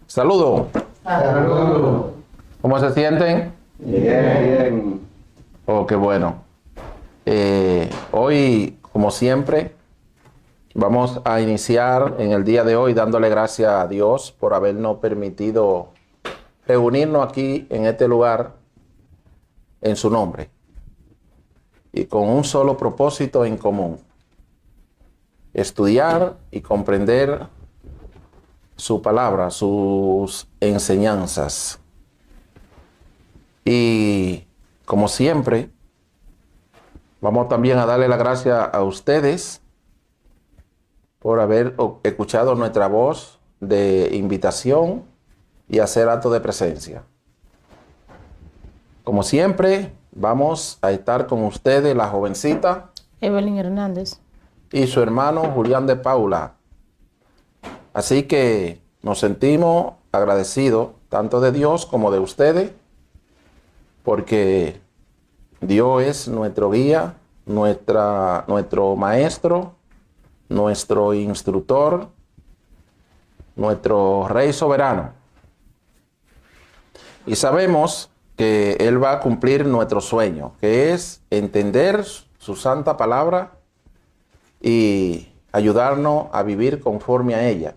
Saludos. Saludos. ¿Cómo se sienten? Bien. Oh, qué bueno. Hoy, como siempre, vamos a iniciar en el día de hoy dándole gracias a Dios por habernos permitido reunirnos aquí en este lugar en su nombre y con un solo propósito en común: estudiar y comprender su palabra, sus enseñanzas. Y como siempre, vamos también a darle las gracias a ustedes por haber escuchado nuestra voz de invitación y hacer acto de presencia. Como siempre, vamos a estar con ustedes la jovencita Evelyn Hernández y su hermano Julián de Paula. Así que nos sentimos agradecidos tanto de Dios como de ustedes, porque Dios es nuestro guía, nuestro maestro, nuestro instructor, nuestro Rey soberano. Y sabemos que Él va a cumplir nuestro sueño, que es entender su santa palabra y ayudarnos a vivir conforme a ella.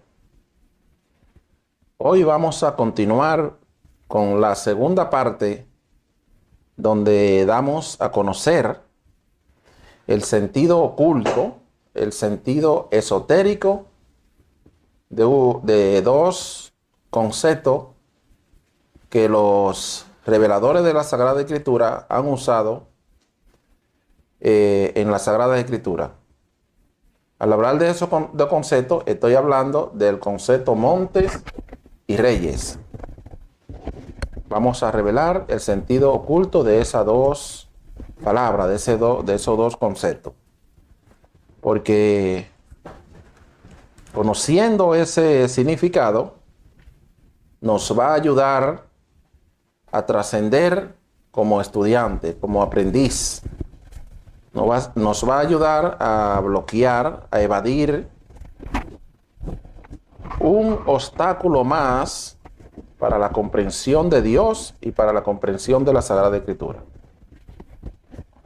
Hoy vamos a continuar con la segunda parte, donde damos a conocer el sentido oculto, el sentido esotérico de dos conceptos que los reveladores de la Sagrada Escritura han usado en la Sagrada Escritura. Al hablar de esos dos conceptos, estoy hablando del concepto montes y reyes. Vamos a revelar el sentido oculto de esas dos palabras, de esos dos conceptos. Porque conociendo ese significado, nos va a ayudar a trascender como estudiante, como aprendiz. Nos va a ayudar a bloquear, a evadir un obstáculo más para la comprensión de Dios y para la comprensión de la Sagrada Escritura.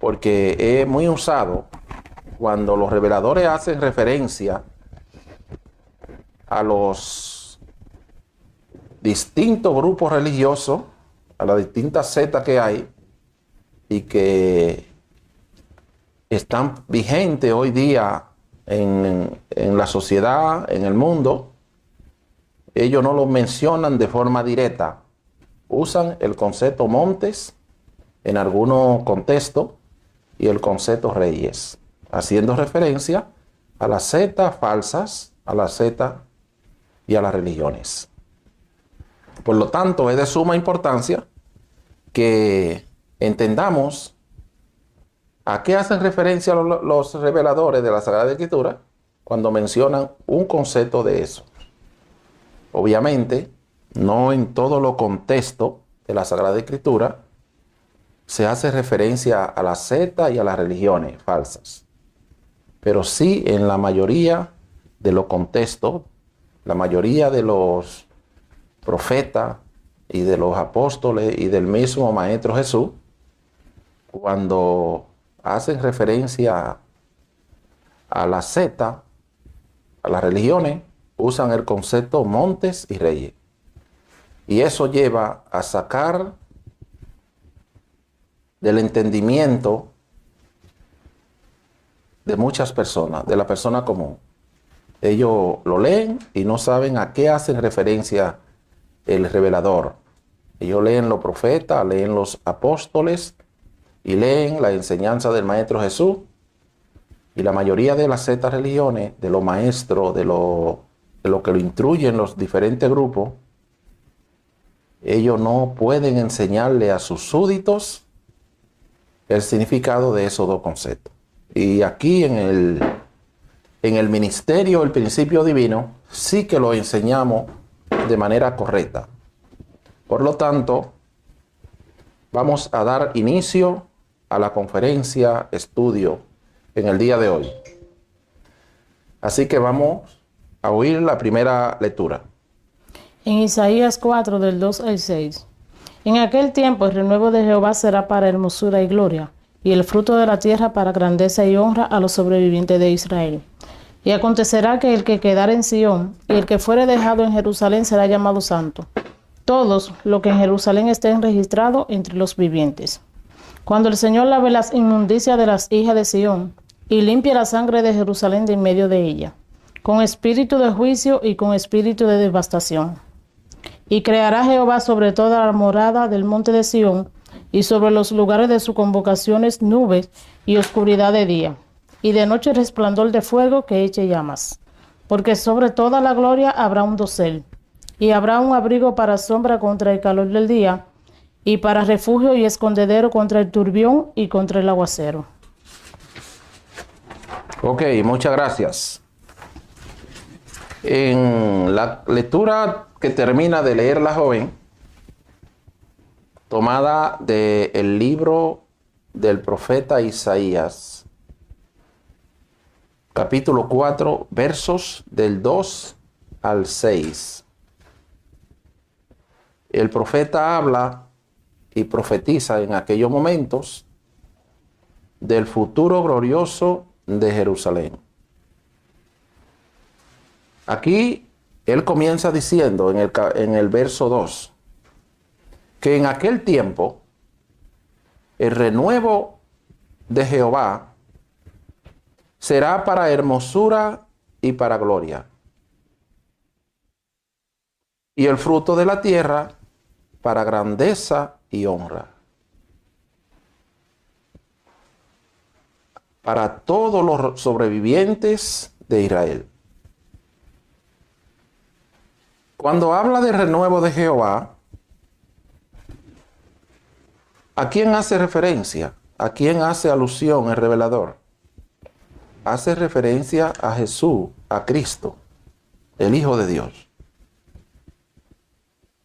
Porque es muy usado cuando los reveladores hacen referencia a los distintos grupos religiosos, a las distintas sectas que hay y que están vigentes hoy día en la sociedad, en el mundo. Ellos no lo mencionan de forma directa. Usan el concepto montes en algunos contextos y el concepto reyes, haciendo referencia a las sectas falsas, a las sectas y a las religiones. Por lo tanto, es de suma importancia que entendamos a qué hacen referencia los reveladores de la Sagrada Escritura cuando mencionan un concepto de eso. Obviamente, no en todo lo contexto de la Sagrada Escritura se hace referencia a la secta y a las religiones falsas. Pero sí en la mayoría de los contextos, la mayoría de los profetas y de los apóstoles y del mismo Maestro Jesús, cuando hacen referencia a la secta, a las religiones, usan el concepto montes y reyes. Y eso lleva a sacar del entendimiento de muchas personas, de la persona común. Ellos lo leen y no saben a qué hacen referencia el revelador. Ellos leen los profetas, leen los apóstoles y leen la enseñanza del Maestro Jesús. Y la mayoría de las sectas religiones, de los maestros, de lo que lo instruyen los diferentes grupos, ellos no pueden enseñarle a sus súbditos el significado de esos dos conceptos. Y aquí en en el ministerio, el principio divino, sí que lo enseñamos de manera correcta. Por lo tanto, vamos a dar inicio a la conferencia, estudio, en el día de hoy. Así que vamos a oír la primera lectura. En Isaías 4, del 2 al 6. En aquel tiempo el renuevo de Jehová será para hermosura y gloria, y el fruto de la tierra para grandeza y honra a los sobrevivientes de Israel. Y acontecerá que el que quedare en Sión y el que fuere dejado en Jerusalén será llamado santo. Todos los que en Jerusalén estén registrados entre los vivientes. Cuando el Señor lave las inmundicias de las hijas de Sión y limpie la sangre de Jerusalén de en medio de ella, con espíritu de juicio y con espíritu de devastación. Y creará Jehová sobre toda la morada del monte de Sión y sobre los lugares de sus convocaciones nubes y oscuridad de día, y de noche resplandor de fuego que eche llamas. Porque sobre toda la gloria habrá un dosel, y habrá un abrigo para sombra contra el calor del día, y para refugio y escondedero contra el turbión y contra el aguacero. Ok, muchas gracias. En la lectura que termina de leer la joven, tomada del libro del profeta Isaías, capítulo 4, versos del 2 al 6. El profeta habla y profetiza en aquellos momentos del futuro glorioso de Jerusalén. Aquí él comienza diciendo en el verso 2 que en aquel tiempo el renuevo de Jehová será para hermosura y para gloria, y el fruto de la tierra para grandeza y honra, para todos los sobrevivientes de Israel. Cuando habla de renuevo de Jehová, ¿a quién hace referencia? ¿A quién hace alusión el revelador? Hace referencia a Jesús, a Cristo, el Hijo de Dios.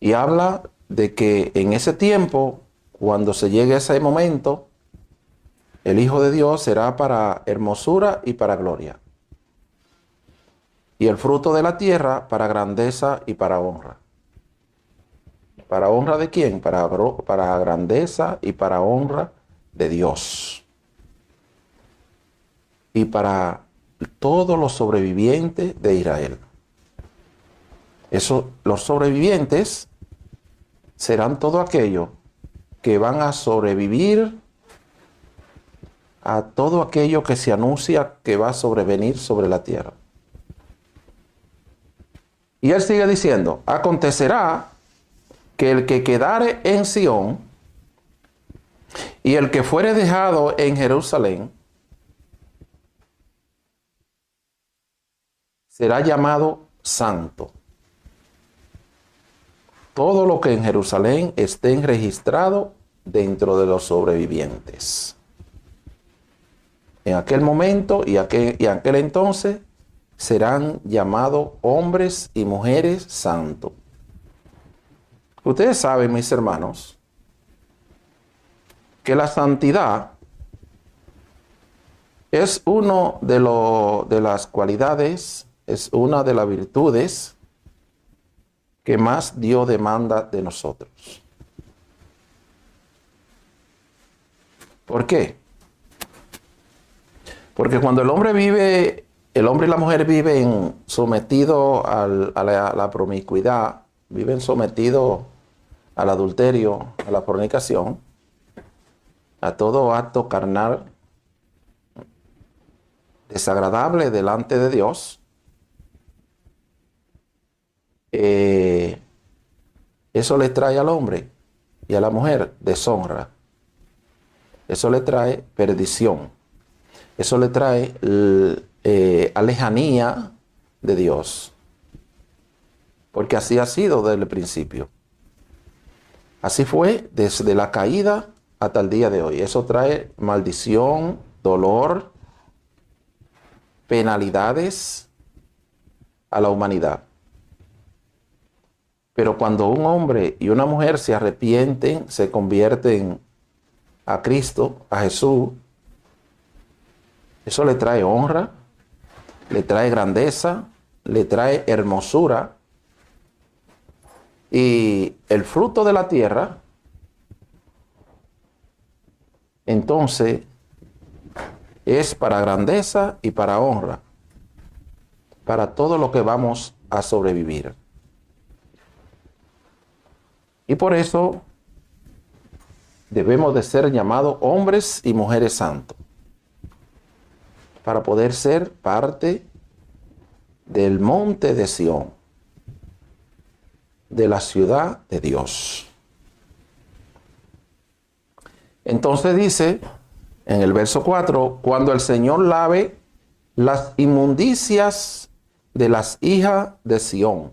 Y habla de que en ese tiempo, cuando se llegue a ese momento, el Hijo de Dios será para hermosura y para gloria. Y el fruto de la tierra para grandeza y para honra. ¿Para honra de quién? Para grandeza y para honra de Dios. Y para todos los sobrevivientes de Israel. Los sobrevivientes serán todo aquello que van a sobrevivir a todo aquello que se anuncia que va a sobrevenir sobre la tierra. Y él sigue diciendo, acontecerá que el que quedare en Sión y el que fuere dejado en Jerusalén será llamado santo. Todo lo que en Jerusalén esté registrado dentro de los sobrevivientes. En aquel momento y aquel entonces serán llamados hombres y mujeres santos. Ustedes saben, mis hermanos, que la santidad es una de las cualidades, es una de las virtudes que más Dios demanda de nosotros. ¿Por qué? Porque cuando el hombre y la mujer viven sometidos a la promiscuidad, viven sometidos al adulterio, a la fornicación, a todo acto carnal desagradable delante de Dios, eso le trae al hombre y a la mujer deshonra. Eso le trae perdición. Eso le trae alejanía de Dios. Porque así ha sido desde el principio. Así fue desde la caída hasta el día de hoy. Eso trae maldición, dolor penalidades a la humanidad. Pero cuando un hombre y una mujer se arrepienten, se convierten a Cristo, a Jesús, eso le trae honra, le trae grandeza, le trae hermosura. Y el fruto de la tierra, entonces, es para grandeza y para honra, para todo lo que vamos a sobrevivir. Y por eso debemos de ser llamados hombres y mujeres santos, para poder ser parte del monte de Sión, de la ciudad de Dios. Entonces dice en el verso 4, cuando el Señor lave las inmundicias de las hijas de Sión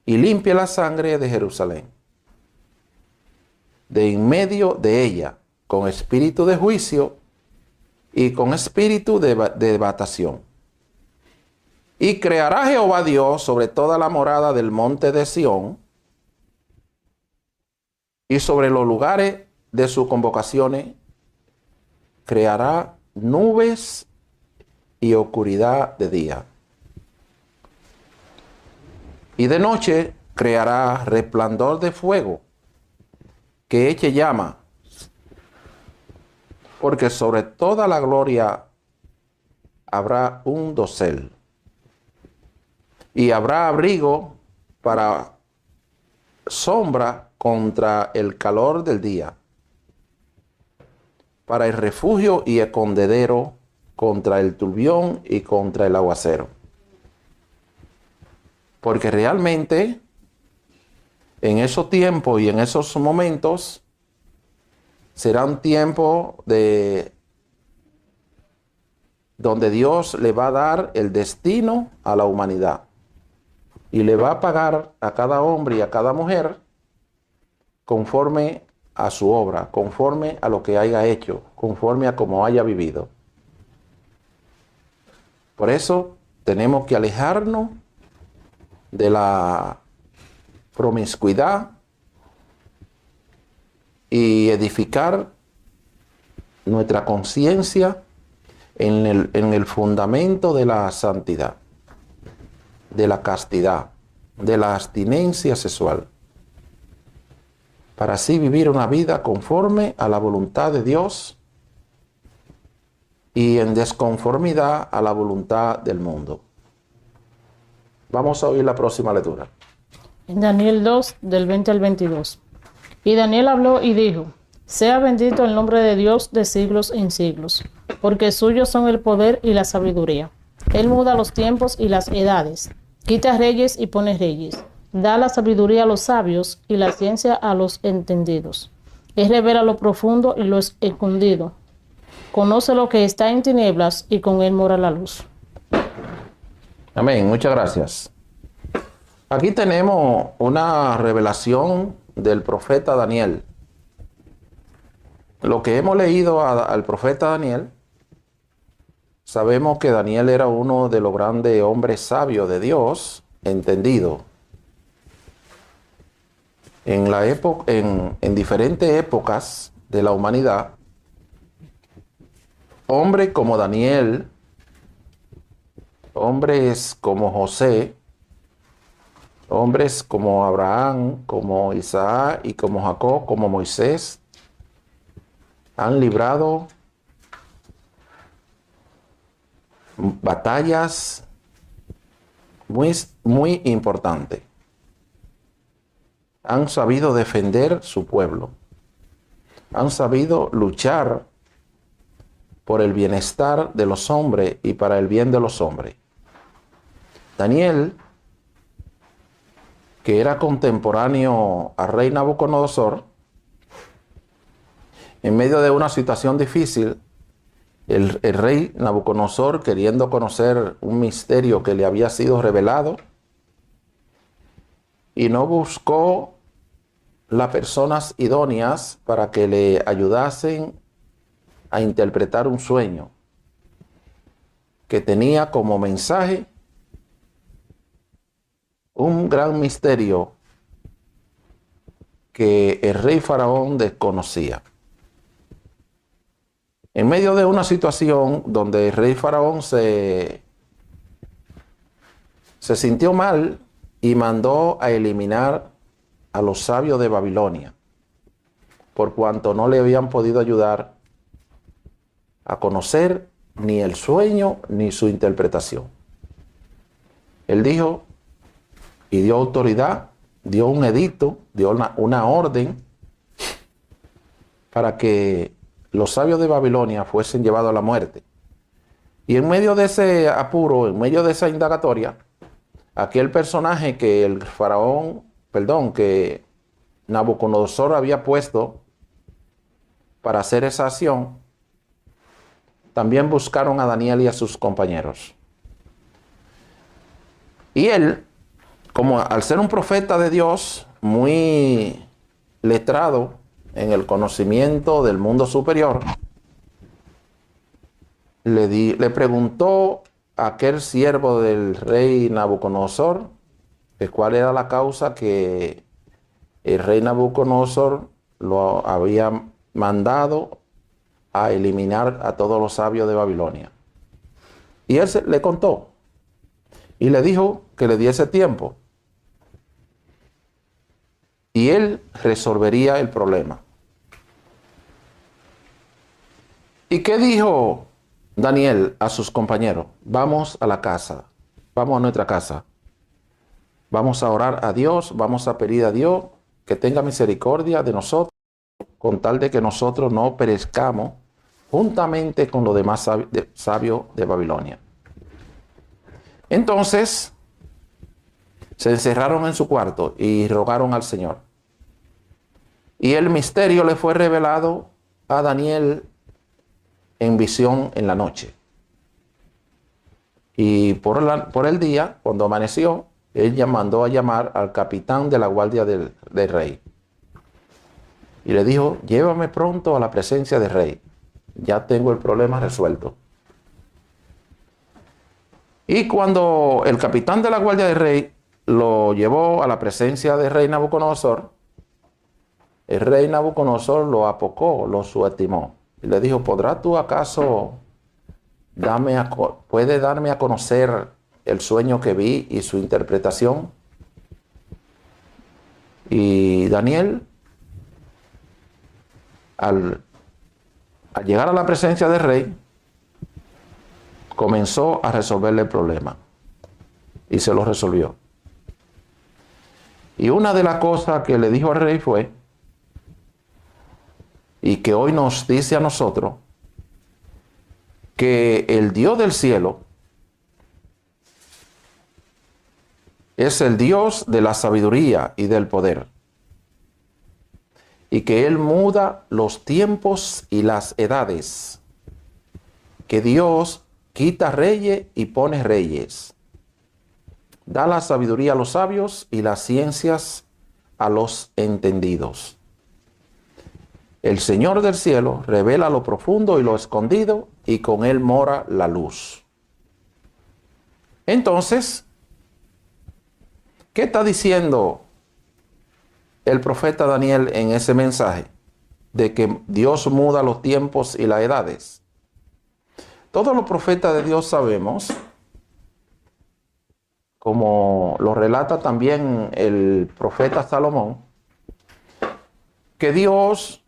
y limpie la sangre de Jerusalén, de en medio de ella, con espíritu de juicio y con espíritu de debatación. Y creará Jehová Dios sobre toda la morada del monte de Sión y sobre los lugares de sus convocaciones, creará nubes y oscuridad de día. Y de noche creará resplandor de fuego que eche llama, porque sobre toda la gloria habrá un dosel. Y habrá abrigo para sombra contra el calor del día, para el refugio y escondedero contra el turbión y contra el aguacero. Porque realmente en esos tiempos y en esos momentos será un tiempo donde Dios le va a dar el destino a la humanidad y le va a pagar a cada hombre y a cada mujer conforme a su obra, conforme a lo que haya hecho, conforme a cómo haya vivido. Por eso tenemos que alejarnos de la promiscuidad y edificar nuestra conciencia en el fundamento de la santidad, de la castidad, de la abstinencia sexual, para así vivir una vida conforme a la voluntad de Dios y en desconformidad a la voluntad del mundo. Vamos a oír la próxima lectura. En Daniel 2, del 20 al 22. Y Daniel habló y dijo: sea bendito el nombre de Dios de siglos en siglos, porque suyos son el poder y la sabiduría. Él muda los tiempos y las edades, quita reyes y pone reyes, da la sabiduría a los sabios y la ciencia a los entendidos. Él revela lo profundo y lo escondido, conoce lo que está en tinieblas y con él mora la luz. Amén, muchas gracias. Aquí tenemos una revelación del profeta Daniel. Lo que hemos leído al profeta Daniel, sabemos que Daniel era uno de los grandes hombres sabios de Dios, entendido. En diferentes épocas de la humanidad, hombres como Daniel, hombres como José, hombres como Abraham, como Isaac y como Jacob, como Moisés, han librado batallas muy importantes. Han sabido defender su pueblo. Han sabido luchar por el bienestar de los hombres y para el bien de los hombres. Daniel, que era contemporáneo al rey Nabucodonosor, en medio de una situación difícil, el rey Nabucodonosor, queriendo conocer un misterio que le había sido revelado, y no buscó las personas idóneas para que le ayudasen a interpretar un sueño que tenía como mensaje un gran misterio que el rey Faraón desconocía. En medio de una situación donde el rey Faraón se sintió mal y mandó a eliminar a los sabios de Babilonia, por cuanto no le habían podido ayudar a conocer ni el sueño ni su interpretación. Él dijo y dio autoridad, dio un edicto, dio una orden para que los sabios de Babilonia fuesen llevados a la muerte. Y en medio de ese apuro, en medio de esa indagatoria, aquel personaje que que Nabucodonosor había puesto para hacer esa acción, también buscaron a Daniel y a sus compañeros. Y él, como al ser un profeta de Dios, muy letrado en el conocimiento del mundo superior, le preguntó a aquel siervo del rey Nabucodonosor que cuál era la causa que el rey Nabucodonosor lo había mandado a eliminar a todos los sabios de Babilonia. Y él le contó y le dijo que le diese tiempo y él resolvería el problema. ¿Y qué dijo Daniel a sus compañeros? Vamos a la casa, vamos a nuestra casa, vamos a orar a Dios, vamos a pedir a Dios que tenga misericordia de nosotros, con tal de que nosotros no perezcamos juntamente con los demás sabios de Babilonia. Entonces se encerraron en su cuarto y rogaron al Señor. Y el misterio le fue revelado a Daniel en visión en la noche. Y por el día, cuando amaneció, ella mandó a llamar al capitán de la guardia del rey. Y le dijo, llévame pronto a la presencia del rey. Ya tengo el problema resuelto. Y cuando el capitán de la guardia del rey lo llevó a la presencia del rey Nabucodonosor, el rey Nabucodonosor lo apocó, lo subestimó. Y le dijo, ¿podrás tú acaso puede darme a conocer el sueño que vi y su interpretación? Y Daniel, al llegar a la presencia del rey, comenzó a resolverle el problema y se lo resolvió. Y una de las cosas que le dijo al rey fue, y que hoy nos dice a nosotros, que el Dios del cielo es el Dios de la sabiduría y del poder, y que Él muda los tiempos y las edades, que Dios quita reyes y pone reyes, da la sabiduría a los sabios y las ciencias a los entendidos. El Señor del cielo revela lo profundo y lo escondido, y con Él mora la luz. Entonces, ¿qué está diciendo el profeta Daniel en ese mensaje? De que Dios muda los tiempos y las edades. Todos los profetas de Dios sabemos, como lo relata también el profeta Salomón, que Dios,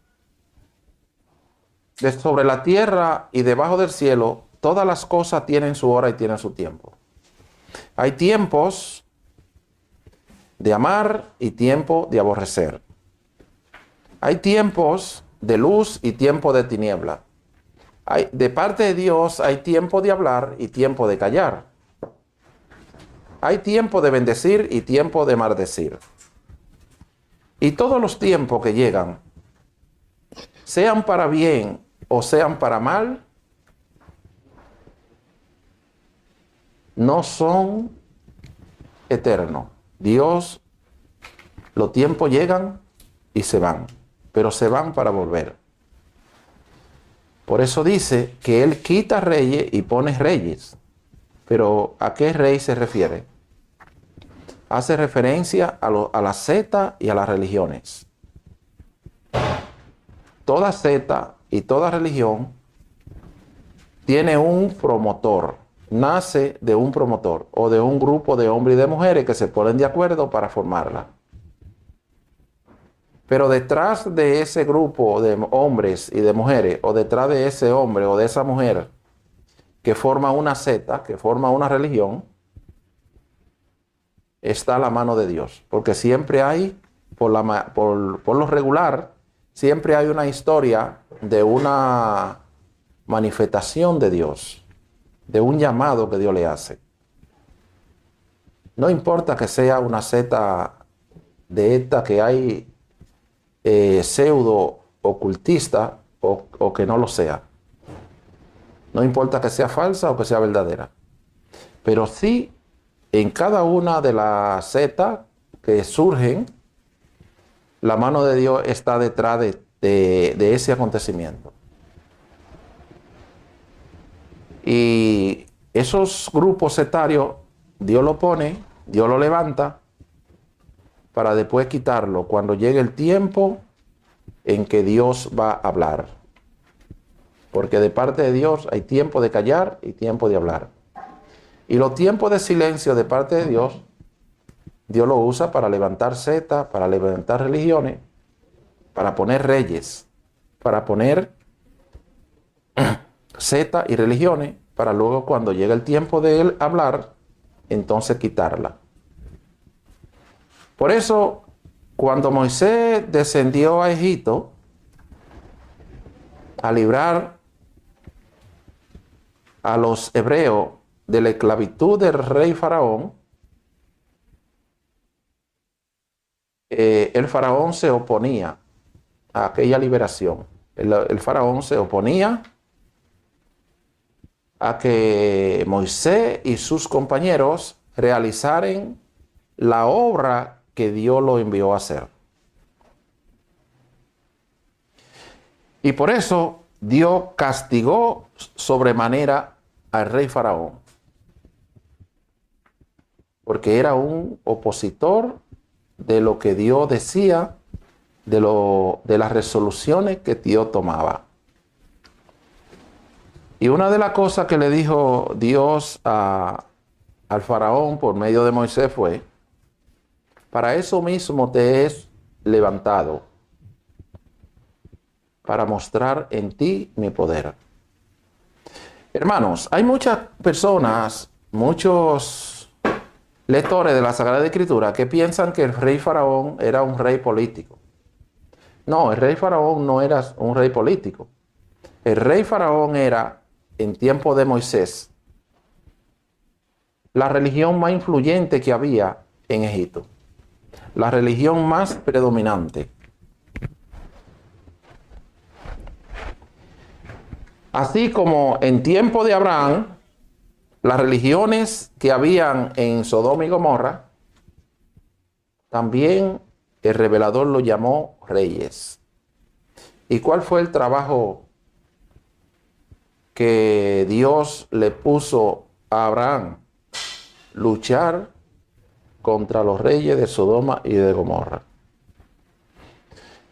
sobre la tierra y debajo del cielo, todas las cosas tienen su hora y tienen su tiempo. Hay tiempos de amar y tiempo de aborrecer. Hay tiempos de luz y tiempo de tiniebla. De parte de Dios hay tiempo de hablar y tiempo de callar. Hay tiempo de bendecir y tiempo de maldecir. Y todos los tiempos que llegan, sean para bien o sean para mal, no son eternos. Dios, los tiempos llegan y se van, pero se van para volver. Por eso dice que Él quita reyes y pone reyes. Pero ¿a qué rey se refiere? Hace referencia a la secta y a las religiones. Toda secta y toda religión tiene un promotor, nace de un promotor o de un grupo de hombres y de mujeres que se ponen de acuerdo para formarla. Pero detrás de ese grupo de hombres y de mujeres, o detrás de ese hombre o de esa mujer que forma una secta, que forma una religión, está la mano de Dios. Porque siempre hay, por lo regular, siempre hay una historia de una manifestación de Dios, de un llamado que Dios le hace. No importa que sea una secta de esta que hay pseudo ocultista o que no lo sea. No importa que sea falsa o que sea verdadera. Pero sí, en cada una de las sectas que surgen, la mano de Dios está detrás de ese acontecimiento. Y esos grupos sectarios, Dios lo pone, Dios lo levanta, para después quitarlo cuando llegue el tiempo en que Dios va a hablar. Porque de parte de Dios hay tiempo de callar y tiempo de hablar. Y los tiempos de silencio de parte de Dios, Dios lo usa para levantar sectas, para levantar religiones, para poner reyes, para poner sectas y religiones, para luego cuando llegue el tiempo de él hablar, entonces quitarla. Por eso, cuando Moisés descendió a Egipto a librar a los hebreos de la esclavitud del rey Faraón, el Faraón se oponía a aquella liberación. El Faraón se oponía a que Moisés y sus compañeros realizaran la obra que Dios lo envió a hacer. Y por eso Dios castigó sobremanera al rey Faraón, porque era un opositor de lo que Dios decía, de las resoluciones que Dios tomaba. Y una de las cosas que le dijo Dios al Faraón por medio de Moisés fue: para eso mismo te he levantado, para mostrar en ti mi poder. Hermanos, hay muchas personas, muchos lectores de la Sagrada Escritura que piensan que el rey Faraón era un rey político. No, el rey Faraón no era un rey político. El rey Faraón era, en tiempo de Moisés, la religión más influyente que había en Egipto. La religión más predominante. Así como en tiempo de Abraham, las religiones que habían en Sodoma y Gomorra, también el revelador lo llamó reyes. ¿Y cuál fue el trabajo que Dios le puso a Abraham? Luchar contra los reyes de Sodoma y de Gomorra.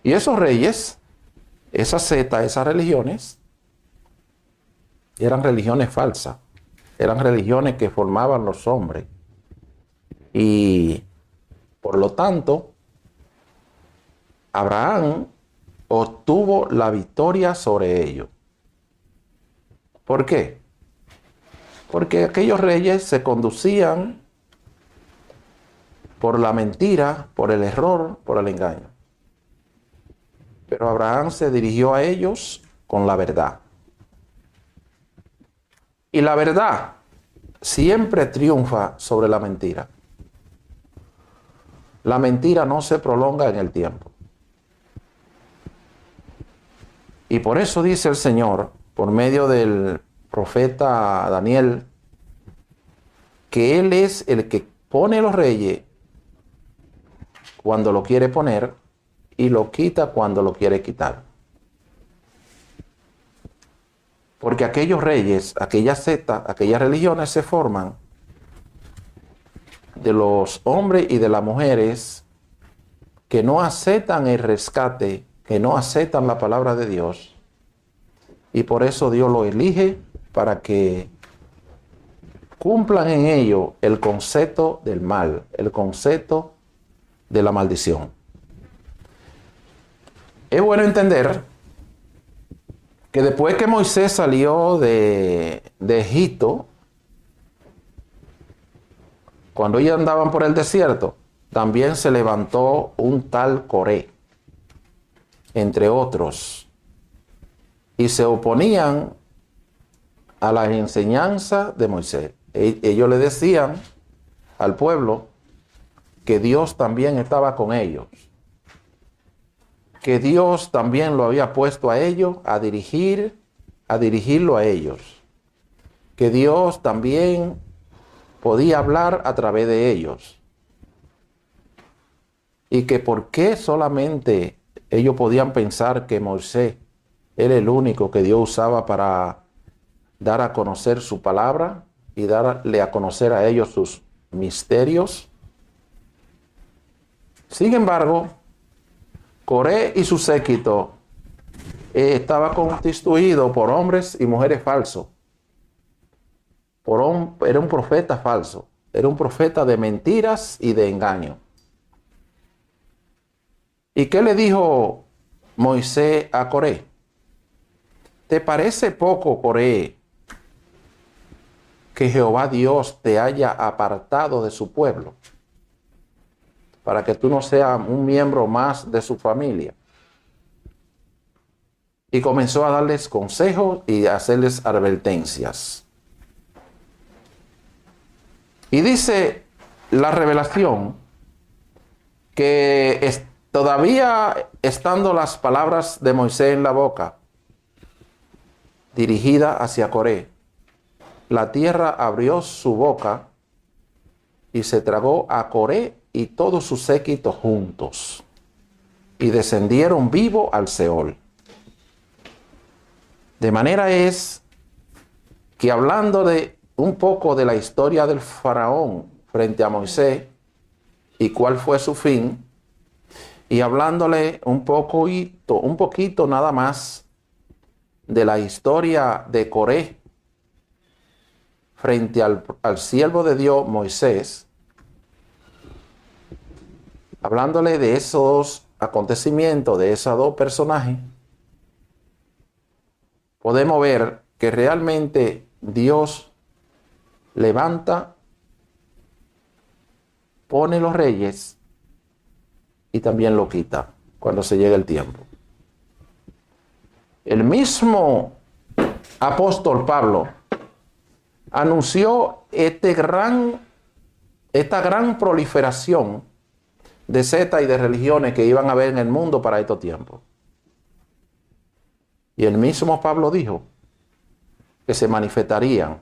Y esos reyes, esas sectas, esas religiones, eran religiones falsas. Eran religiones que formaban los hombres. Y por lo tanto, Abraham obtuvo la victoria sobre ellos. ¿Por qué? Porque aquellos reyes se conducían por la mentira, por el error, por el engaño. Pero Abraham se dirigió a ellos con la verdad. Y la verdad siempre triunfa sobre la mentira. La mentira no se prolonga en el tiempo. Y por eso dice el Señor, por medio del profeta Daniel, que Él es el que pone los reyes cuando lo quiere poner y lo quita cuando lo quiere quitar. Porque aquellos reyes, aquellas sectas, aquellas religiones se forman de los hombres y de las mujeres que no aceptan el rescate, que no aceptan la palabra de Dios. Y por eso Dios lo elige para que cumplan en ello el concepto del mal, el concepto de la maldición. Es bueno entender que después que Moisés salió de Egipto, cuando ellos andaban por el desierto, también se levantó un tal Coré, entre otros, y se oponían a la enseñanza de Moisés. Ellos le decían al pueblo que Dios también estaba con ellos, que Dios también lo había puesto a ellos a dirigirlo a ellos, que Dios también podía hablar a través de ellos, y que por qué solamente ellos podían pensar que Moisés era el único que Dios usaba para dar a conocer su palabra y darle a conocer a ellos sus misterios. Sin embargo, Coré y su séquito estaba constituido por hombres y mujeres falsos. Era un profeta falso, era un profeta de mentiras y de engaño. ¿Y qué le dijo Moisés a Coré? ¿Te parece poco, Coré, que Jehová Dios te haya apartado de su pueblo, para que tú no seas un miembro más de su familia? Y comenzó a darles consejos y a hacerles advertencias. Y dice la revelación que todavía estando las palabras de Moisés en la boca, dirigida hacia Coré, la tierra abrió su boca y se tragó a Coré y todos sus séquitos juntos, y descendieron vivos al Seol. De manera es que, hablando de un poco de la historia del faraón frente a Moisés y cuál fue su fin, y hablándole un poquito nada más de la historia de Coré frente al siervo de Dios Moisés, hablándole de esos acontecimientos, de esos dos personajes, podemos ver que realmente Dios levanta, pone los reyes y también lo quita cuando se llega el tiempo. El mismo apóstol Pablo anunció esta gran proliferación de sectas y de religiones que iban a haber en el mundo para estos tiempos. Y el mismo Pablo dijo que se manifestarían,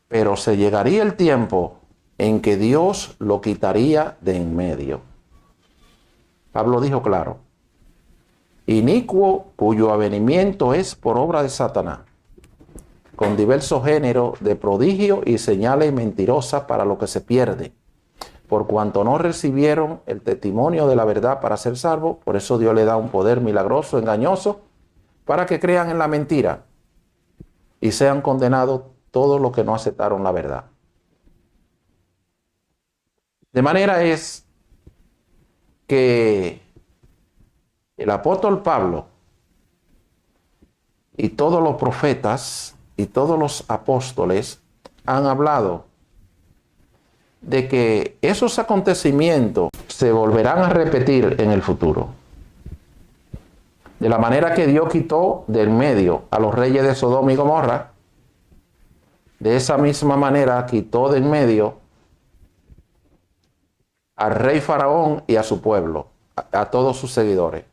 pero se llegaría el tiempo en que Dios lo quitaría de en medio. Pablo dijo claro: inicuo cuyo avenimiento es por obra de Satanás, con diversos géneros de prodigios y señales mentirosas para lo que se pierde, por cuanto no recibieron el testimonio de la verdad para ser salvos. Por eso Dios le da un poder milagroso, engañoso, para que crean en la mentira y sean condenados todos los que no aceptaron la verdad. De manera es que el apóstol Pablo y todos los profetas y todos los apóstoles han hablado de que esos acontecimientos se volverán a repetir en el futuro. De la manera que Dios quitó del medio a los reyes de Sodoma y Gomorra, de esa misma manera quitó del medio al rey Faraón y a su pueblo, a todos sus seguidores.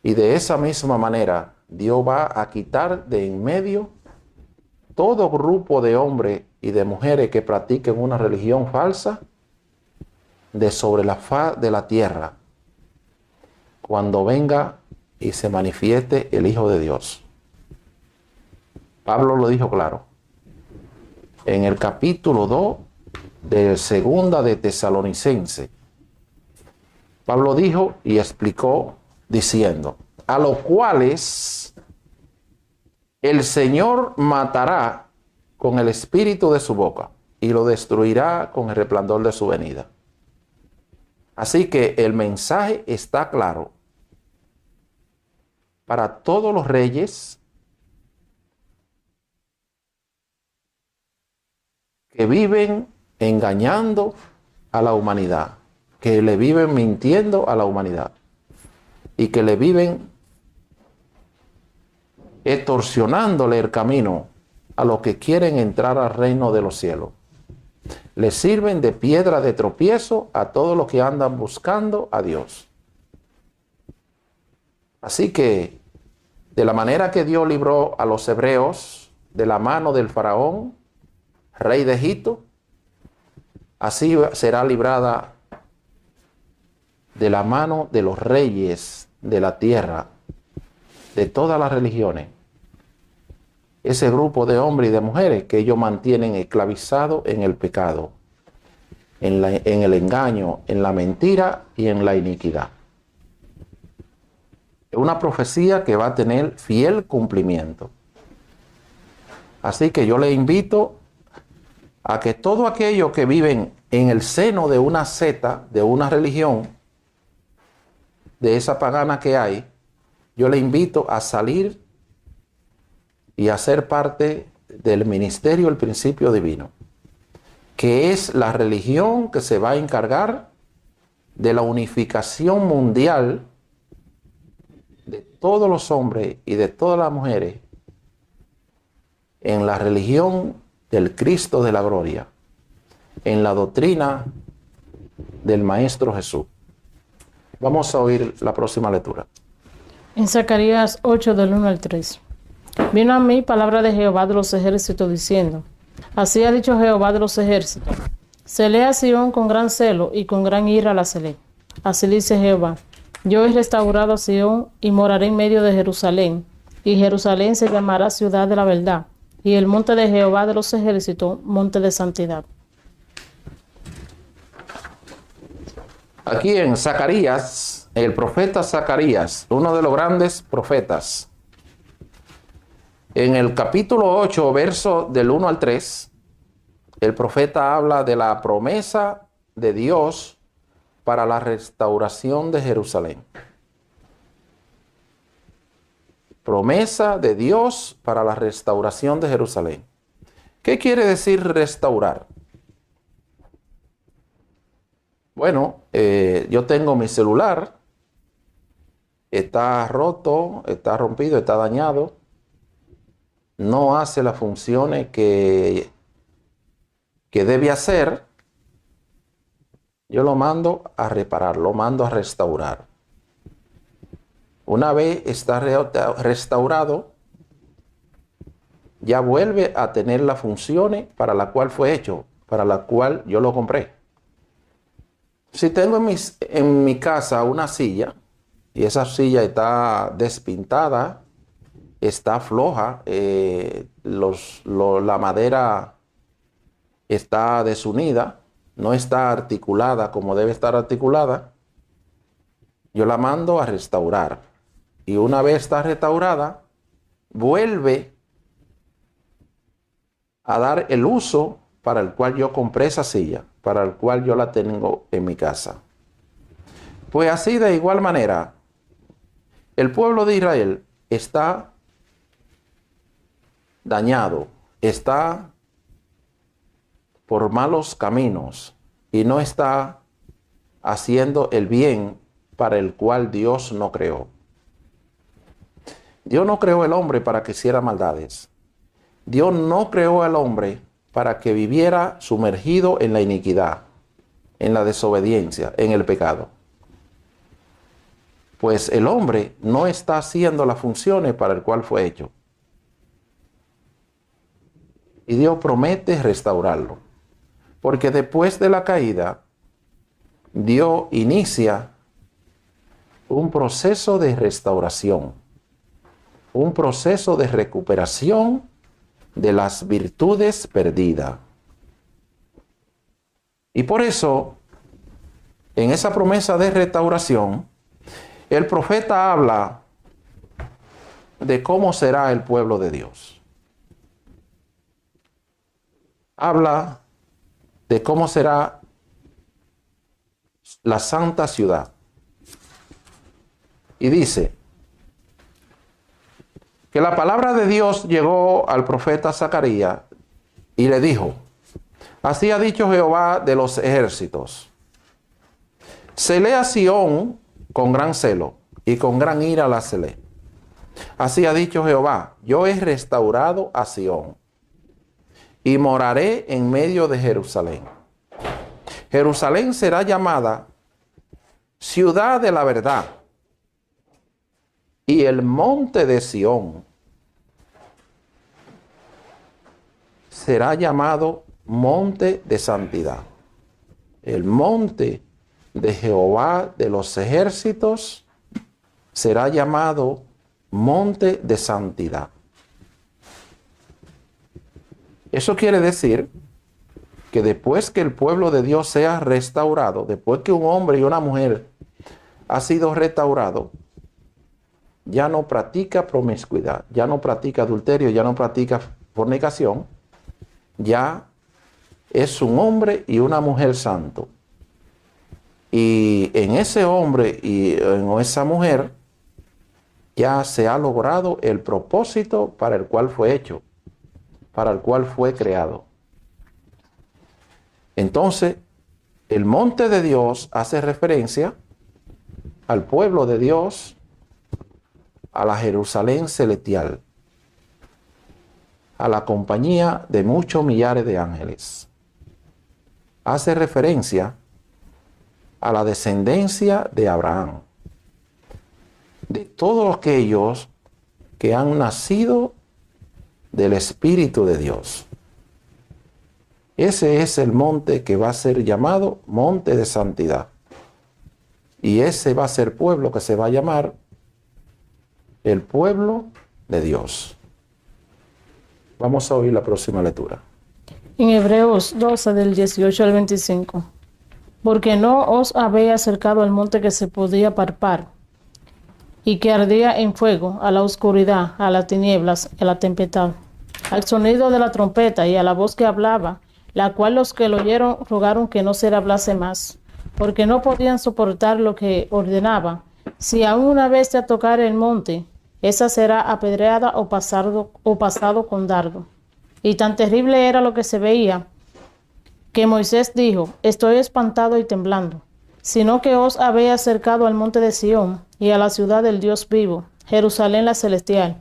Y de esa misma manera Dios va a quitar de en medio todo grupo de hombres y de mujeres que practiquen una religión falsa de sobre la faz de la tierra, cuando venga y se manifieste el Hijo de Dios. Pablo lo dijo claro. En el capítulo 2 de segunda de Tesalonicense, Pablo dijo y explicó diciendo, a los cuales el Señor matará con el espíritu de su boca y lo destruirá con el resplandor de su venida. Así que el mensaje está claro para todos los reyes que viven engañando a la humanidad, que le viven mintiendo a la humanidad y que le viven extorsionándole el camino a los que quieren entrar al reino de los cielos. Le sirven de piedra de tropiezo a todos los que andan buscando a Dios. Así que, de la manera que Dios libró a los hebreos de la mano del faraón, rey de Egipto, así será librada de la mano de los reyes de la tierra, de todas las religiones, ese grupo de hombres y de mujeres que ellos mantienen esclavizados en el pecado, en el engaño, en la mentira y en la iniquidad. Es una profecía que va a tener fiel cumplimiento. Así que yo le invito a que todos aquellos que viven en el seno de una secta, de una religión, de esa pagana que hay, yo le invito a salir y a ser parte del ministerio del principio divino, que es la religión que se va a encargar de la unificación mundial de todos los hombres y de todas las mujeres en la religión del Cristo de la gloria, en la doctrina del Maestro Jesús. Vamos a oír la próxima lectura. En Zacarías 8, del 1 al 3. Vino a mí palabra de Jehová de los ejércitos diciendo, así ha dicho Jehová de los ejércitos, celé a Sión con gran celo y con gran ira la celé. Así dice Jehová, yo he restaurado a Sión y moraré en medio de Jerusalén, y Jerusalén se llamará ciudad de la verdad, y el monte de Jehová de los ejércitos, monte de santidad. Aquí en Zacarías, el profeta Zacarías, uno de los grandes profetas, en el capítulo 8, verso del 1 al 3, el profeta habla de la promesa de Dios para la restauración de Jerusalén. Promesa de Dios para la restauración de Jerusalén. ¿Qué quiere decir restaurar? Bueno, yo tengo mi celular, está roto, está rompido, está dañado, no hace las funciones que debe hacer. Yo lo mando a reparar, lo mando a restaurar. Una vez está restaurado, ya vuelve a tener las funciones para la cual fue hecho, para la cual yo lo compré. Si tengo en mi casa una silla y esa silla está despintada, está floja, la madera está desunida, no está articulada como debe estar articulada, yo la mando a restaurar. Y una vez está restaurada, vuelve a dar el uso para el cual yo compré esa silla, para el cual yo la tengo en mi casa. Pues así, de igual manera, el pueblo de Israel está dañado, está por malos caminos y no está haciendo el bien para el cual Dios no creó. Dios no creó el hombre para que hiciera maldades. Dios no creó al hombre para que viviera sumergido en la iniquidad, en la desobediencia, en el pecado. Pues el hombre no está haciendo las funciones para el cual fue hecho. Y Dios promete restaurarlo. Porque después de la caída, Dios inicia un proceso de restauración, un proceso de recuperación de las virtudes perdidas. Y por eso, en esa promesa de restauración, el profeta habla de cómo será el pueblo de Dios. Habla de cómo será la santa ciudad. Y dice que la palabra de Dios llegó al profeta Zacarías y le dijo: así ha dicho Jehová de los ejércitos, celé a Sión con gran celo y con gran ira la celé. Así ha dicho Jehová: yo he restaurado a Sión y moraré en medio de Jerusalén. Jerusalén será llamada ciudad de la verdad, y el monte de Sión será llamado monte de santidad. El monte de Jehová de los ejércitos será llamado monte de santidad. Eso quiere decir que después que el pueblo de Dios sea restaurado, después que un hombre y una mujer ha sido restaurado, ya no practica promiscuidad, ya no practica adulterio, ya no practica fornicación, ya es un hombre y una mujer santo. Y en ese hombre y en esa mujer ya se ha logrado el propósito para el cual fue hecho, para el cual fue creado. Entonces, el monte de Dios hace referencia al pueblo de Dios, a la Jerusalén celestial, a la compañía de muchos millares de ángeles. Hace referencia a la descendencia de Abraham, de todos aquellos que han nacido del Espíritu de Dios. Ese es el monte que va a ser llamado monte de santidad. Y ese va a ser pueblo que se va a llamar el pueblo de Dios. Vamos a oír la próxima lectura. En Hebreos 12, del 18 al 25. Porque no os habéis acercado al monte que se podía palpar, y que ardía en fuego, a la oscuridad, a las tinieblas, a la tempestad, al sonido de la trompeta y a la voz que hablaba, la cual los que lo oyeron rogaron que no se le hablase más, porque no podían soportar lo que ordenaba. Si aún una vez te tocare el monte, esa será apedreada o pasado con dardo. Y tan terrible era lo que se veía, que Moisés dijo: estoy espantado y temblando, sino que os habéis acercado al monte de Sión y a la ciudad del Dios vivo, Jerusalén la celestial,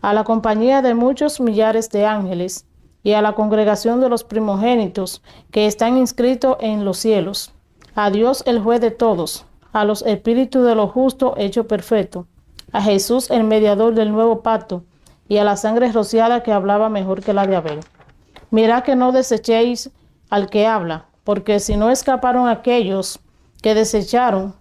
a la compañía de muchos millares de ángeles y a la congregación de los primogénitos que están inscritos en los cielos, a Dios el juez de todos, a los espíritus de los justos hechos perfectos, a Jesús el mediador del nuevo pacto, y a la sangre rociada que hablaba mejor que la de Abel. Mirad que no desechéis al que habla, porque si no escaparon aquellos que desecharon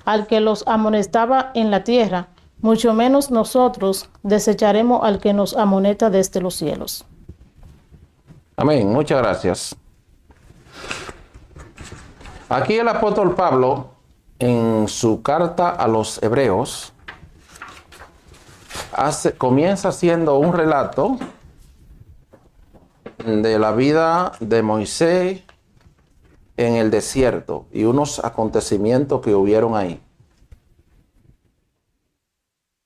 al que los amonestaba en la tierra, mucho menos nosotros desecharemos al que nos amonesta desde los cielos. Amén, muchas gracias. Aquí el apóstol Pablo, en su carta a los hebreos, comienza haciendo un relato de la vida de Moisés en el desierto y unos acontecimientos que hubieron ahí.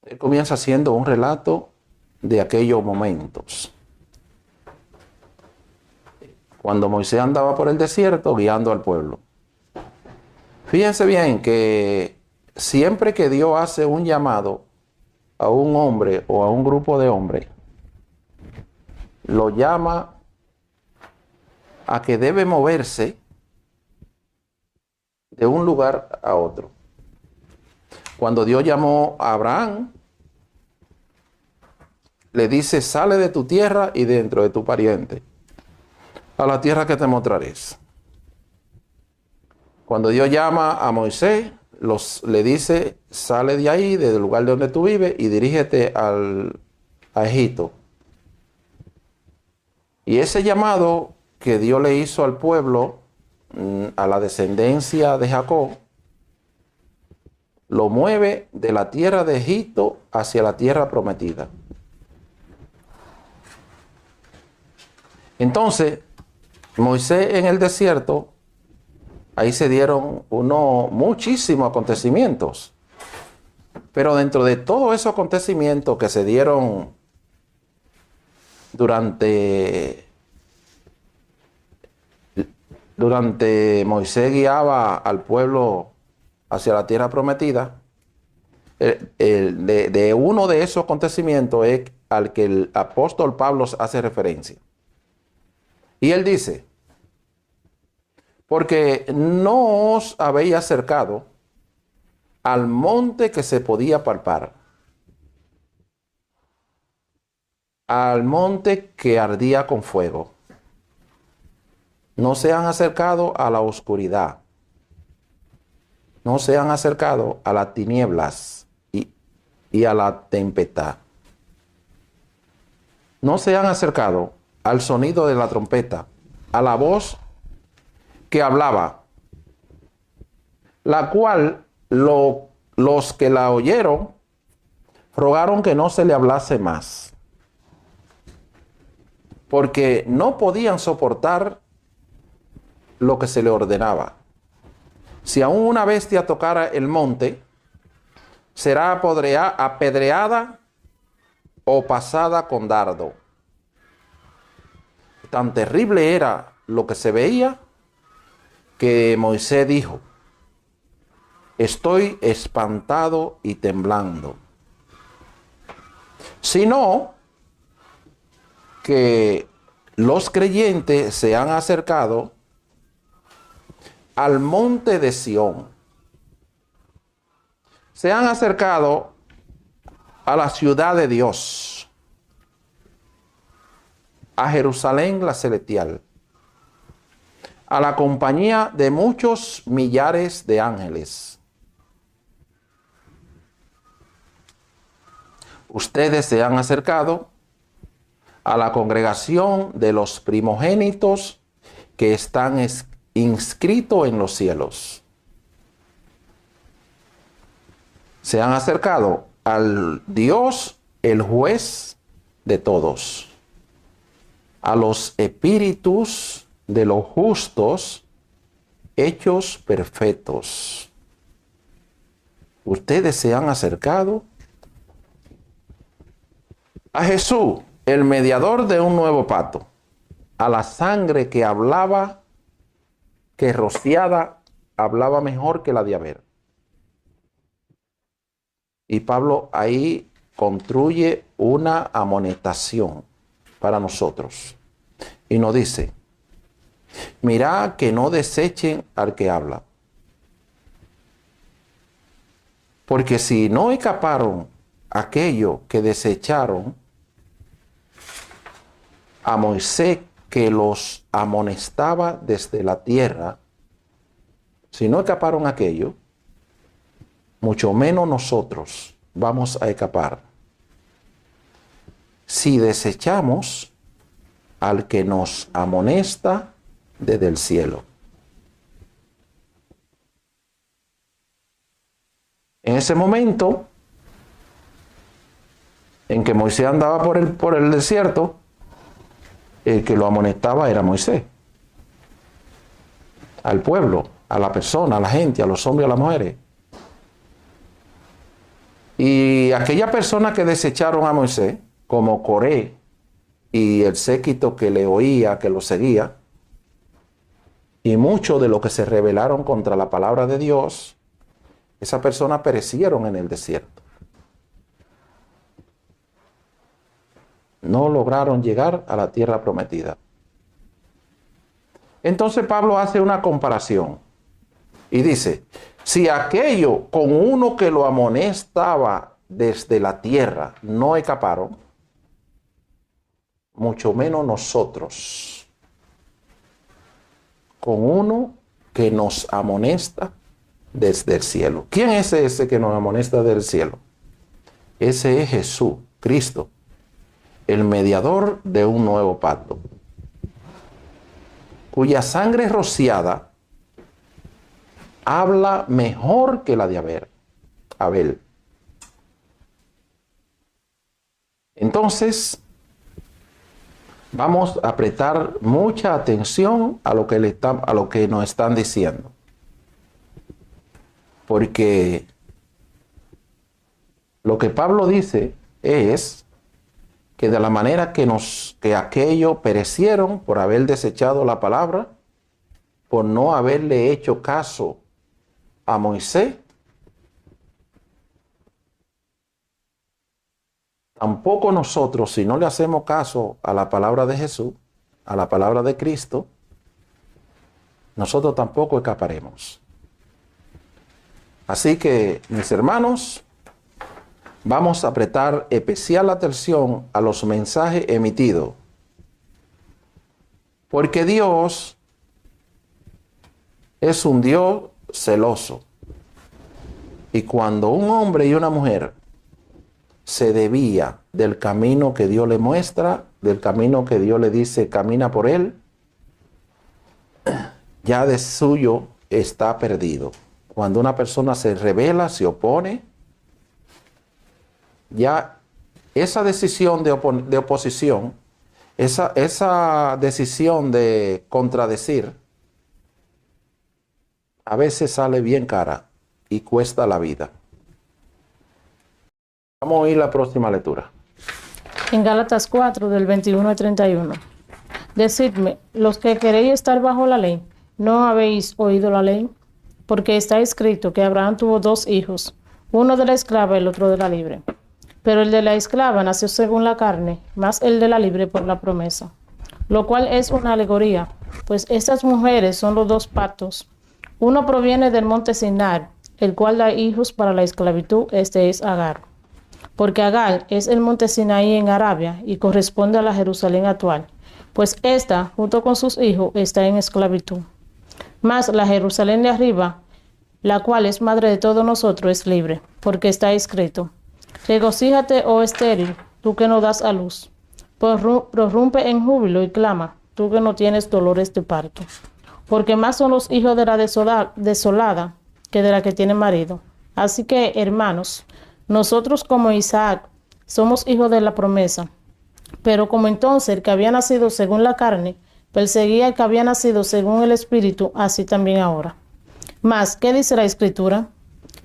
Él comienza haciendo un relato de aquellos momentos, cuando Moisés andaba por el desierto guiando al pueblo. Fíjense bien que siempre que Dios hace un llamado a un hombre o a un grupo de hombres, lo llama a que debe moverse de un lugar a otro. Cuando Dios llamó a Abraham, le dice: sale de tu tierra y dentro de tu pariente, a la tierra que te mostraré. Cuando Dios llama a Moisés, le dice, sale de ahí, del lugar de donde tú vives, y dirígete a Egipto. Y ese llamado que Dios le hizo al pueblo, a la descendencia de Jacob, lo mueve de la tierra de Egipto hacia la tierra prometida. Entonces, Moisés en el desierto, ahí se dieron muchísimos acontecimientos. Pero dentro de todos esos acontecimientos que se dieron durante Moisés guiaba al pueblo hacia la tierra prometida, de uno de esos acontecimientos es al que el apóstol Pablo hace referencia. Y él dice, porque no os habéis acercado al monte que se podía palpar, al monte que ardía con fuego. No se han acercado a la oscuridad. No se han acercado a las tinieblas y a la tempestad. No se han acercado al sonido de la trompeta, a la voz que hablaba, la cual los que la oyeron rogaron que no se le hablase más, porque no podían soportar lo que se le ordenaba. Si aún una bestia tocara el monte, será apedreada o pasada con dardo. Tan terrible era lo que se veía que Moisés dijo, estoy espantado y temblando. Sino que los creyentes se han acercado al monte de Sión. Se han acercado a la ciudad de Dios, a Jerusalén la celestial, a la compañía de muchos millares de ángeles. Ustedes se han acercado a la congregación de los primogénitos que están inscritos en los cielos. Se han acercado al Dios, el juez de todos, a los espíritus de los justos hechos perfectos. Ustedes se han acercado a Jesús, el mediador de un nuevo pacto, a la sangre que hablaba, que rociada hablaba mejor que la de Abel. Y Pablo ahí construye una amonestación para nosotros. Y nos dice, mirad que no desechen al que habla. Porque si no escaparon aquello que desecharon a Moisés, que los amonestaba desde la tierra, si no escaparon aquello, mucho menos nosotros vamos a escapar si desechamos al que nos amonesta desde el cielo. En ese momento en que Moisés andaba por el desierto, el que lo amonestaba era Moisés. Al pueblo, a la persona, a la gente, a los hombres y a las mujeres. Y aquella persona que desecharon a Moisés, como Coré y el séquito que le oía, que lo seguía, y muchos de los que se rebelaron contra la palabra de Dios, esas personas perecieron en el desierto. No lograron llegar a la tierra prometida. Entonces Pablo hace una comparación y dice, si aquello con uno que lo amonestaba desde la tierra no escaparon, mucho menos nosotros, con uno que nos amonesta desde el cielo. ¿Quién es ese que nos amonesta del cielo? Ese es Jesús, Cristo, el mediador de un nuevo pacto, cuya sangre rociada habla mejor que la de Abel. Entonces, vamos a prestar mucha atención a lo que nos están diciendo. Porque lo que Pablo dice es que de la manera que aquellos perecieron por haber desechado la palabra, por no haberle hecho caso a Moisés, tampoco nosotros, si no le hacemos caso a la palabra de Jesús, a la palabra de Cristo, nosotros tampoco escaparemos. Así que, mis hermanos, vamos a prestar especial atención a los mensajes emitidos, porque Dios es un Dios celoso. Y cuando un hombre y una mujer se desvía del camino que Dios le muestra, del camino que Dios le dice camina por él, ya de suyo está perdido. Cuando una persona se rebela, se opone, ya esa decisión de oposición, esa decisión de contradecir, a veces sale bien cara y cuesta la vida. Vamos a oír la próxima lectura. En Gálatas 4, del 21 al 31. Decidme, los que queréis estar bajo la ley, ¿no habéis oído la ley? Porque está escrito que Abraham tuvo 2 hijos, uno de la esclava y el otro de la libre. Pero el de la esclava nació según la carne, más el de la libre por la promesa. Lo cual es una alegoría, pues estas mujeres son los 2 pactos. Uno proviene del monte Sinar, el cual da hijos para la esclavitud, este es Agar. Porque Agar es el monte Sinaí en Arabia y corresponde a la Jerusalén actual, pues ésta, junto con sus hijos, está en esclavitud. Mas la Jerusalén de arriba, la cual es madre de todos nosotros, es libre, porque está escrito: regocíjate, oh estéril, tú que no das a luz. Prorrumpe en júbilo y clama, tú que no tienes dolores de parto. Porque más son los hijos de la desolada que de la que tiene marido. Así que, hermanos, nosotros como Isaac somos hijos de la promesa. Pero como entonces el que había nacido según la carne perseguía al que había nacido según el Espíritu, así también ahora. Mas, ¿qué dice la Escritura?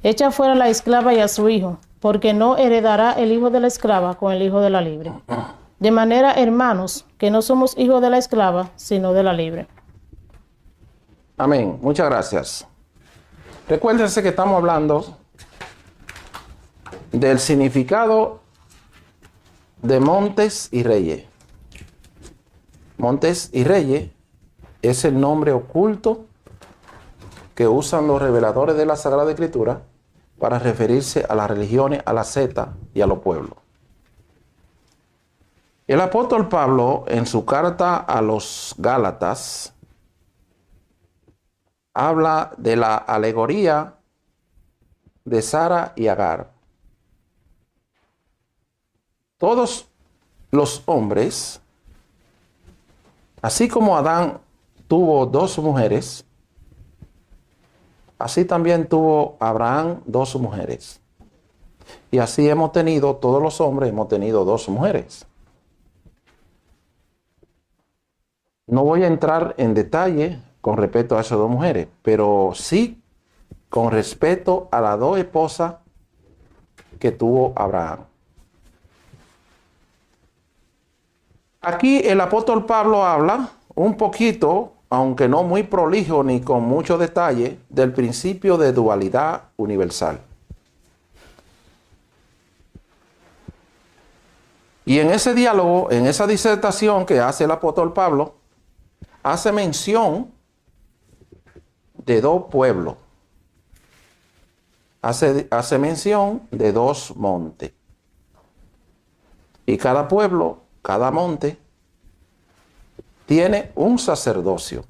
Echa fuera a la esclava y a su hijo, porque no heredará el hijo de la esclava con el hijo de la libre. De manera, hermanos, que no somos hijos de la esclava, sino de la libre. Amén. Muchas gracias. Recuérdense que estamos hablando del significado de montes y reyes. Montes y reyes es el nombre oculto que usan los reveladores de la Sagrada Escritura para referirse a las religiones, a la secta y a los pueblos. El apóstol Pablo, en su carta a los Gálatas, habla de la alegoría de Sara y Agar. Todos los hombres, así como Adán tuvo 2 mujeres, así también tuvo Abraham 2 mujeres. Y así hemos tenido, todos los hombres hemos tenido 2 mujeres. No voy a entrar en detalle con respecto a esas 2 mujeres, pero sí con respecto a las 2 esposas que tuvo Abraham. Aquí el apóstol Pablo habla un poquito, aunque no muy prolijo ni con mucho detalle, del principio de dualidad universal. Y en ese diálogo, en esa disertación que hace el apóstol Pablo, hace mención de 2 pueblos. Hace mención de 2 montes. Y cada pueblo, cada monte, tiene un sacerdocio.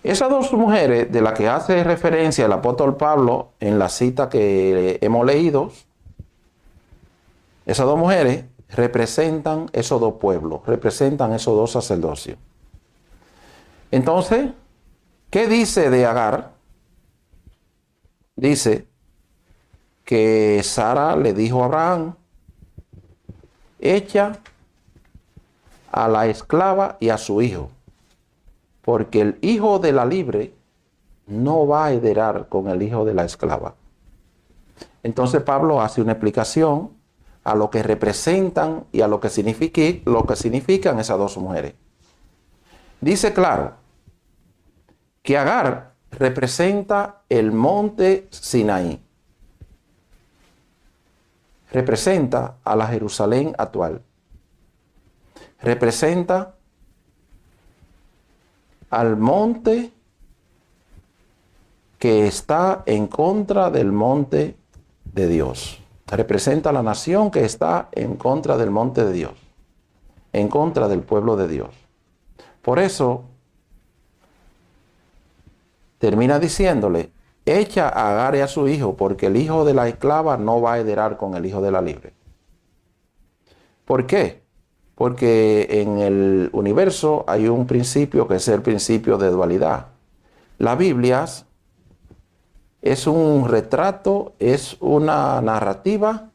Esas dos mujeres de las que hace referencia el apóstol Pablo en la cita que hemos leído, esas dos mujeres representan esos dos pueblos, representan esos dos sacerdocios. Entonces, ¿qué dice de Agar? Dice que Sara le dijo a Abraham: echa a la esclava y a su hijo, porque el hijo de la libre no va a heredar con el hijo de la esclava. Entonces Pablo hace una explicación a lo que representan y a lo que significan esas dos mujeres. Dice claro que Agar representa el monte Sinaí, representa a la Jerusalén actual, representa al monte que está en contra del monte de Dios. Representa a la nación que está en contra del monte de Dios, en contra del pueblo de Dios. Por eso termina diciéndole: echa a Agar y a su hijo, porque el hijo de la esclava no va a heredar con el hijo de la libre. ¿Por qué? Porque en el universo hay un principio que es el principio de dualidad. La Biblia es un retrato, es una narrativa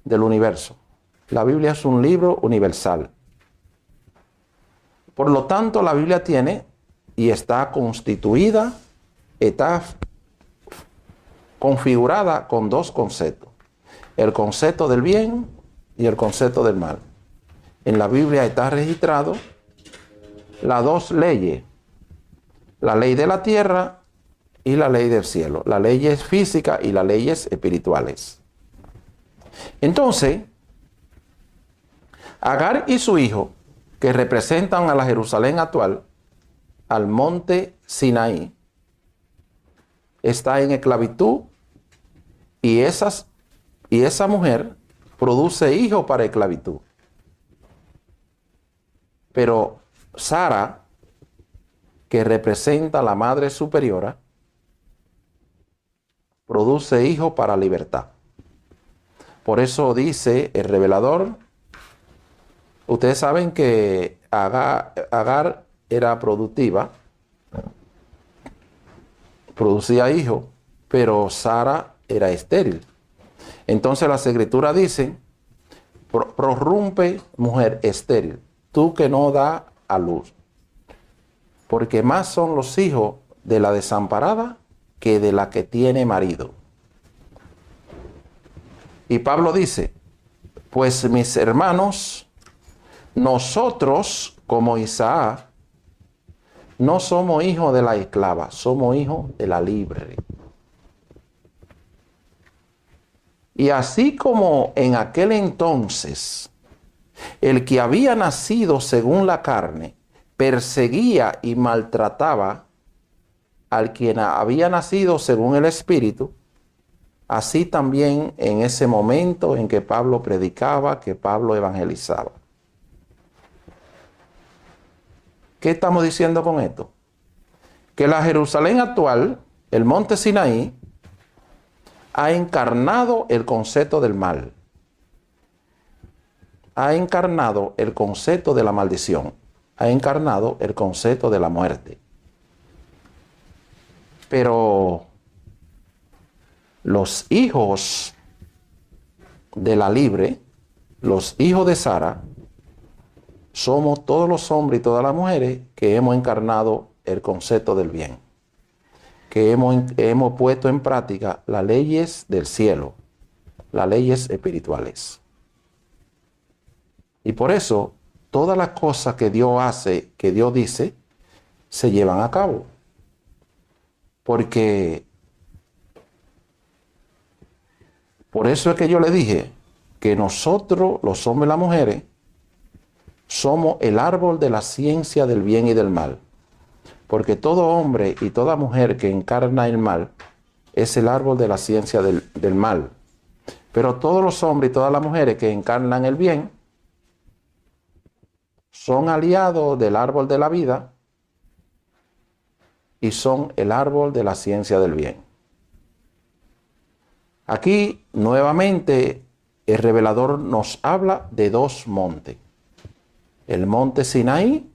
del universo. La Biblia es un libro universal. Por lo tanto, la Biblia tiene y está constituida, está configurada con dos conceptos: el concepto del bien y el concepto del mal. En la Biblia está registrado las dos leyes: la ley de la tierra y la ley del cielo, las leyes físicas y las leyes espirituales. Entonces, Agar y su hijo, que representan a la Jerusalén actual, al monte Sinaí, está en esclavitud, y esa mujer produce hijos para esclavitud. Pero Sara, que representa a la madre superiora, produce hijos para libertad. Por eso dice el revelador, ustedes saben que Agar era productiva, producía hijos, pero Sara era estéril. Entonces las escrituras dicen: prorrumpe, mujer estéril, tú que no da a luz, porque más son los hijos de la desamparada que de la que tiene marido. Y Pablo dice: pues mis hermanos, nosotros como Isaac no somos hijos de la esclava, somos hijos de la libre. Y así como en aquel entonces el que había nacido según la carne perseguía y maltrataba al quien había nacido según el Espíritu, así también en ese momento en que Pablo predicaba, que Pablo evangelizaba. ¿Qué estamos diciendo con esto? Que la Jerusalén actual, el monte Sinaí, ha encarnado el concepto del mal. Ha encarnado el concepto de la maldición. Ha encarnado el concepto de la muerte. Pero los hijos de la libre, los hijos de Sara, somos todos los hombres y todas las mujeres que hemos encarnado el concepto del bien, que hemos puesto en práctica las leyes del cielo, las leyes espirituales. Y por eso todas las cosas que Dios hace, que Dios dice, se llevan a cabo. Porque por eso es que yo le dije que nosotros, los hombres y las mujeres, somos el árbol de la ciencia del bien y del mal. Porque todo hombre y toda mujer que encarna el mal es el árbol de la ciencia del mal. Pero todos los hombres y todas las mujeres que encarnan el bien son aliados del árbol de la vida y son el árbol de la ciencia del bien. Aquí nuevamente el revelador nos habla de dos montes. El monte Sinaí,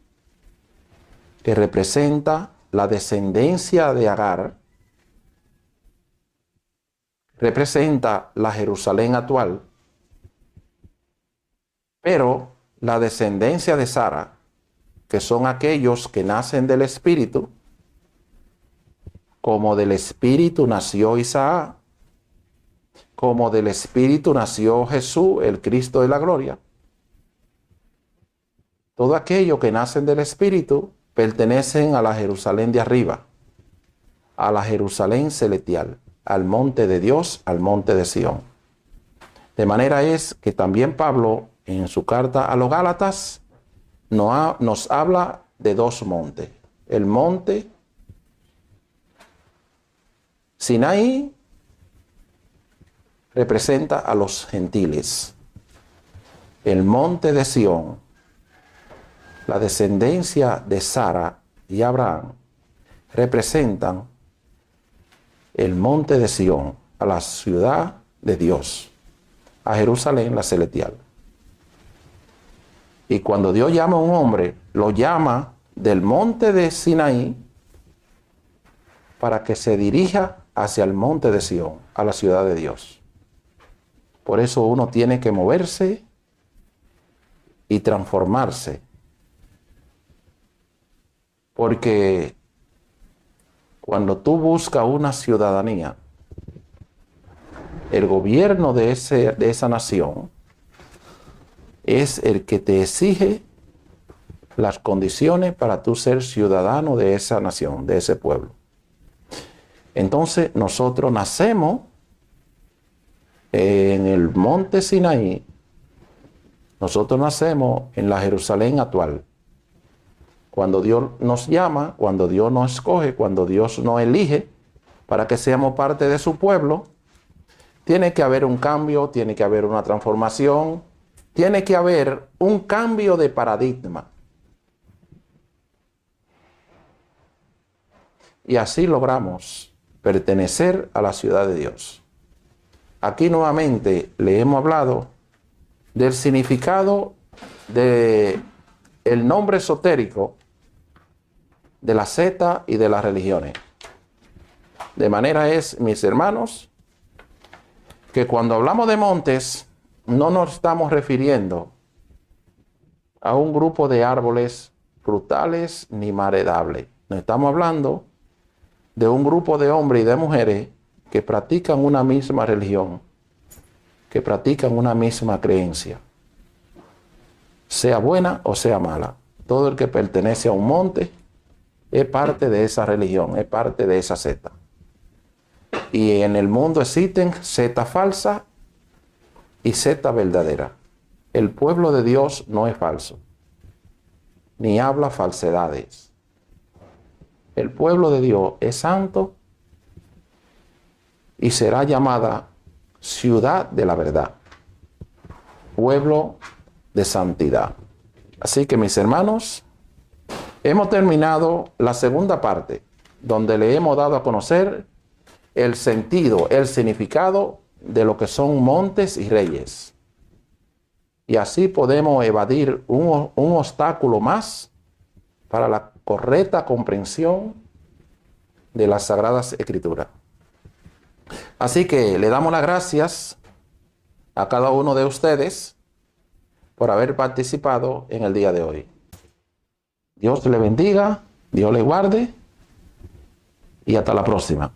que representa la descendencia de Agar, representa la Jerusalén actual, pero la descendencia de Sara, que son aquellos que nacen del Espíritu, como del Espíritu nació Isaac, como del Espíritu nació Jesús, el Cristo de la gloria. Todo aquello que nacen del Espíritu pertenecen a la Jerusalén de arriba, a la Jerusalén celestial, al monte de Dios, al monte de Sión. De manera es que también Pablo, en su carta a los Gálatas, nos habla de dos montes. El monte Sinaí representa a los gentiles. El monte de Sión, la descendencia de Sara y Abraham, representan el monte de Sión, a la ciudad de Dios, a Jerusalén la celestial. Y cuando Dios llama a un hombre, lo llama del monte de Sinaí para que se dirija hacia el monte de Sión, a la ciudad de Dios. Por eso uno tiene que moverse y transformarse. Porque cuando tú buscas una ciudadanía, el gobierno de esa nación es el que te exige las condiciones para tú ser ciudadano de esa nación, de ese pueblo. Entonces nosotros nacemos en el monte Sinaí, nosotros nacemos en la Jerusalén actual. Cuando Dios nos llama, cuando Dios nos escoge, cuando Dios nos elige para que seamos parte de su pueblo, tiene que haber un cambio, tiene que haber una transformación, tiene que haber un cambio de paradigma. Y así logramos pertenecer a la ciudad de Dios. Aquí nuevamente le hemos hablado del significado del nombre esotérico de la secta y de las religiones. De manera es, mis hermanos, que cuando hablamos de montes, no nos estamos refiriendo a un grupo de árboles frutales ni maredables. Nos estamos hablando de un grupo de hombres y de mujeres que practican una misma religión, que practican una misma creencia, sea buena o sea mala. Todo el que pertenece a un monte es parte de esa religión, es parte de esa secta. Y en el mundo existen sectas falsas y sectas verdaderas. El pueblo de Dios no es falso, ni habla falsedades. El pueblo de Dios es santo y será llamada ciudad de la verdad, pueblo de santidad. Así que, mis hermanos, hemos terminado la segunda parte, donde le hemos dado a conocer el sentido, el significado de lo que son montes y reyes. Y así podemos evadir un obstáculo más para la correcta comprensión de las Sagradas Escrituras. Así que le damos las gracias a cada uno de ustedes por haber participado en el día de hoy. Dios le bendiga, Dios le guarde y hasta la próxima.